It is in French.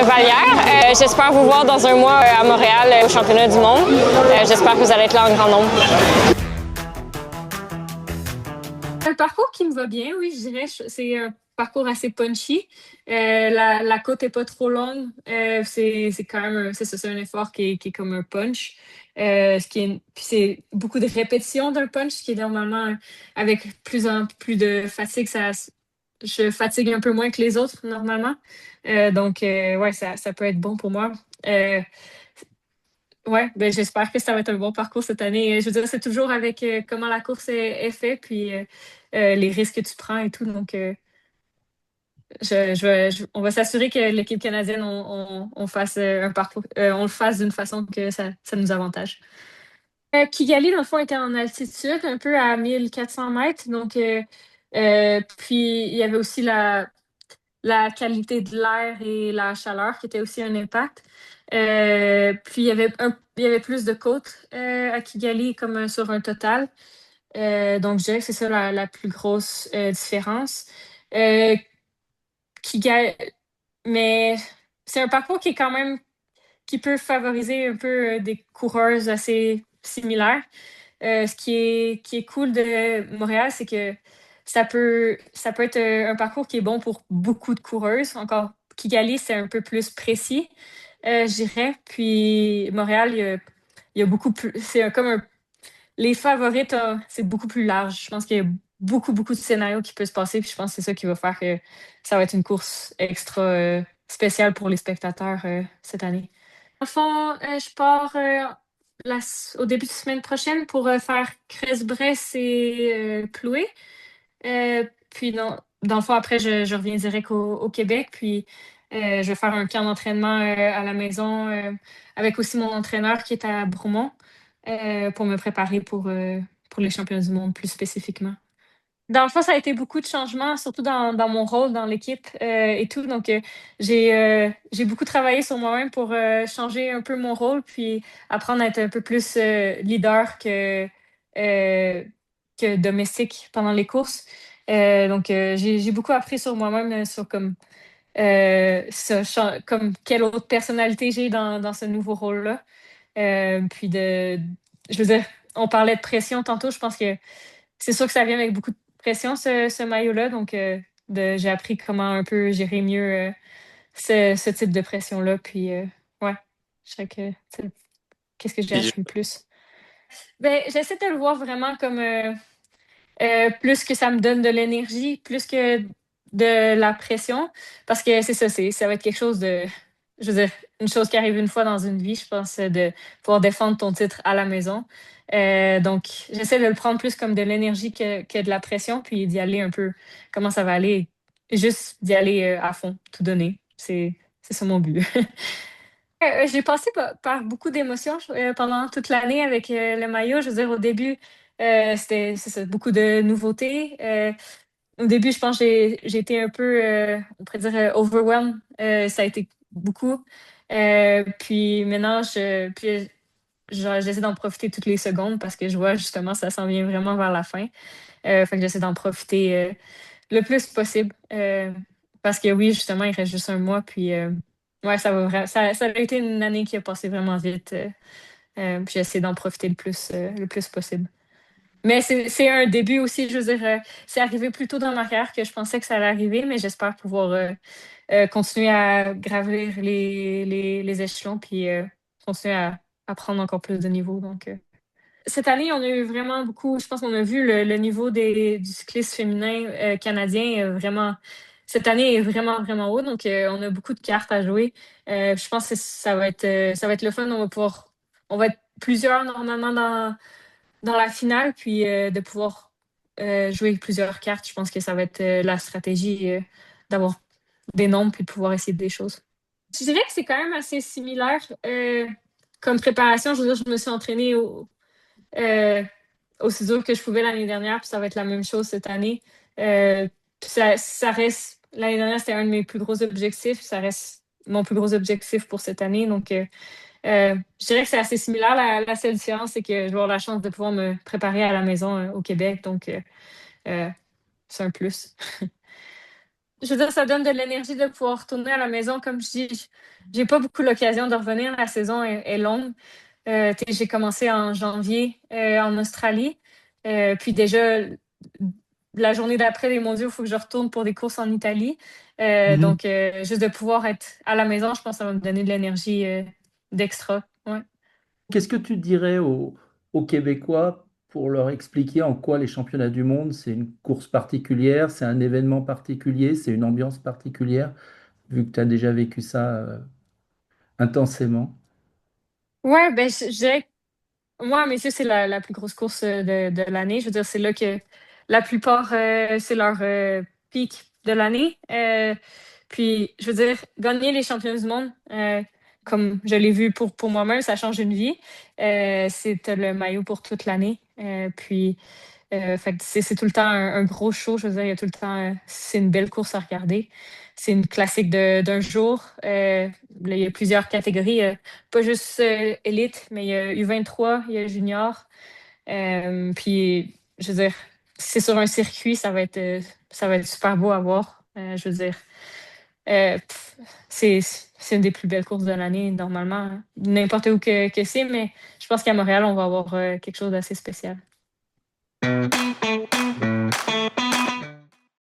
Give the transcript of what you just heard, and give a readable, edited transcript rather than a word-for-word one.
Vallière. J'espère vous voir dans un mois à Montréal au championnat du monde. J'espère que vous allez être là en grand nombre. Un parcours qui me va bien, oui, je dirais. C'est un parcours assez punchy. La côte est pas trop longue. C'est quand même, c'est ça, c'est un effort qui est comme un punch. Puis c'est beaucoup de répétitions d'un punch, ce qui est normalement avec plus en plus de fatigue, je fatigue un peu moins que les autres normalement. Ouais, ça peut être bon pour moi. Euh, Ouais, ben j'espère que ça va être un bon parcours cette année. Je veux dire, c'est toujours avec comment la course est faite, puis les risques que tu prends et tout. Donc, on va s'assurer que l'équipe canadienne, on fasse un parcours, on le fasse d'une façon que ça nous avantage. Kigali, dans le fond, était en altitude, un peu à 1400 mètres. Puis il y avait aussi la qualité de l'air et la chaleur qui était aussi un impact. Puis il y avait plus de côtes à Kigali comme sur un total. Donc je dirais que c'est ça la plus grosse différence. Euh, Kigali, mais c'est un parcours qui est quand même qui peut favoriser un peu des coureuses assez similaires. Ce qui est cool de Montréal, c'est que ça peut être un parcours qui est bon pour beaucoup de coureuses. Encore, Kigali, c'est un peu plus précis, je dirais. Puis Montréal, il y a beaucoup plus. Comme les favorites, c'est beaucoup plus large. Je pense qu'il y a beaucoup de scénarios qui peuvent se passer. Puis je pense que c'est ça qui va faire que ça va être une course extra spéciale pour les spectateurs cette année. Dans le fond, je pars au début de semaine prochaine pour faire Crest-Bresse et Ploué. Puis dans le fond, après, je reviens direct au Québec. Puis je vais faire un camp d'entraînement à la maison avec aussi mon entraîneur qui est à Bromont pour me préparer pour les championnats du monde plus spécifiquement. Dans le fond, ça a été beaucoup de changements, surtout dans mon rôle dans l'équipe et tout. J'ai beaucoup travaillé sur moi-même pour changer un peu mon rôle, puis apprendre à être un peu plus leader que domestique pendant les courses. J'ai beaucoup appris sur moi-même, sur comme quelle autre personnalité j'ai dans ce nouveau rôle-là. Je veux dire, on parlait de pression tantôt. Je pense que c'est sûr que ça vient avec beaucoup de pression, ce maillot-là. J'ai appris comment un peu gérer mieux ce type de pression-là. Puis, ouais, je dirais que qu'est-ce que j'ai Puis, appris le plus? Ben, j'essaie de le voir vraiment comme plus que ça me donne de l'énergie, plus que de la pression. Parce que c'est ça, ça va être quelque chose de. Je veux dire, une chose qui arrive une fois dans une vie, je pense, de pouvoir défendre ton titre à la maison. Donc, j'essaie de le prendre plus comme de l'énergie que de la pression, puis d'y aller un peu comment ça va aller. Juste d'y aller à fond, tout donner. C'est ça mon but. J'ai passé par beaucoup d'émotions pendant toute l'année avec le maillot. Je veux dire, au début, c'est ça, beaucoup de nouveautés. Au début, je pense que j'ai été un peu, on pourrait dire, overwhelmed. Ça a été beaucoup. Puis maintenant, j'essaie d'en profiter toutes les secondes parce que je vois justement ça s'en vient vraiment vers la fin. Fait que j'essaie d'en profiter le plus possible. Parce que oui, justement, il reste juste un mois. Puis ouais, ça a été une année qui a passé vraiment vite. Puis j'essaie d'en profiter le plus possible. Mais c'est un début aussi, je veux dire, c'est arrivé plus tôt dans ma carrière que je pensais que ça allait arriver, mais j'espère pouvoir continuer à gravir les échelons puis continuer à prendre encore plus de niveau. Cette année, on a eu vraiment beaucoup, je pense qu'on a vu le niveau du cyclisme féminin canadien vraiment, cette année est vraiment haut, donc on a beaucoup de cartes à jouer. Je pense que ça va être le fun, on va être plusieurs normalement dans la finale, puis de pouvoir jouer plusieurs cartes, je pense que ça va être la stratégie d'avoir des nombres puis de pouvoir essayer des choses. Je dirais que c'est quand même assez similaire comme préparation. Je veux dire, je me suis entraînée euh, aussi dur que je pouvais l'année dernière, puis ça va être la même chose cette année. Ça reste, l'année dernière, c'était un de mes plus gros objectifs. Ça reste mon plus gros objectif pour cette année. Je dirais que c'est assez similaire. La seule différence, c'est que je vais avoir la chance de pouvoir me préparer à la maison au Québec. Euh, c'est un plus. je veux dire, ça donne de l'énergie de pouvoir retourner à la maison. Comme je dis, j'ai pas beaucoup l'occasion de revenir. La saison est longue. J'ai commencé en janvier en Australie. Puis déjà, la journée d'après les mondiaux, il faut que je retourne pour des courses en Italie. Mhm. Donc, juste de pouvoir être à la maison, je pense que ça va me donner de l'énergie d'extra. Ouais. Qu'est-ce que tu dirais aux Québécois pour leur expliquer en quoi les championnats du monde, c'est une course particulière, c'est un événement particulier, c'est une ambiance particulière, vu que tu as déjà vécu ça intensément? Ouais, ben, je dirais moi, mes yeux, c'est la plus grosse course de l'année. Je veux dire, c'est là que la plupart, c'est leur pic de l'année. Puis, je veux dire, gagner les championnats du monde, comme je l'ai vu pour moi-même, ça change une vie. C'est le maillot pour toute l'année. Puis, fait que c'est tout le temps un gros show. Je veux dire, il y a tout le temps, c'est une belle course à regarder. C'est une classique d'un jour. Là, il y a plusieurs catégories, pas juste élite, mais il y a U23, il y a junior. Puis, je veux dire, si c'est sur un circuit, ça va être super beau à voir. Je veux dire, c'est une des plus belles courses de l'année, normalement, hein. N'importe où que c'est, mais je pense qu'à Montréal, on va avoir quelque chose d'assez spécial.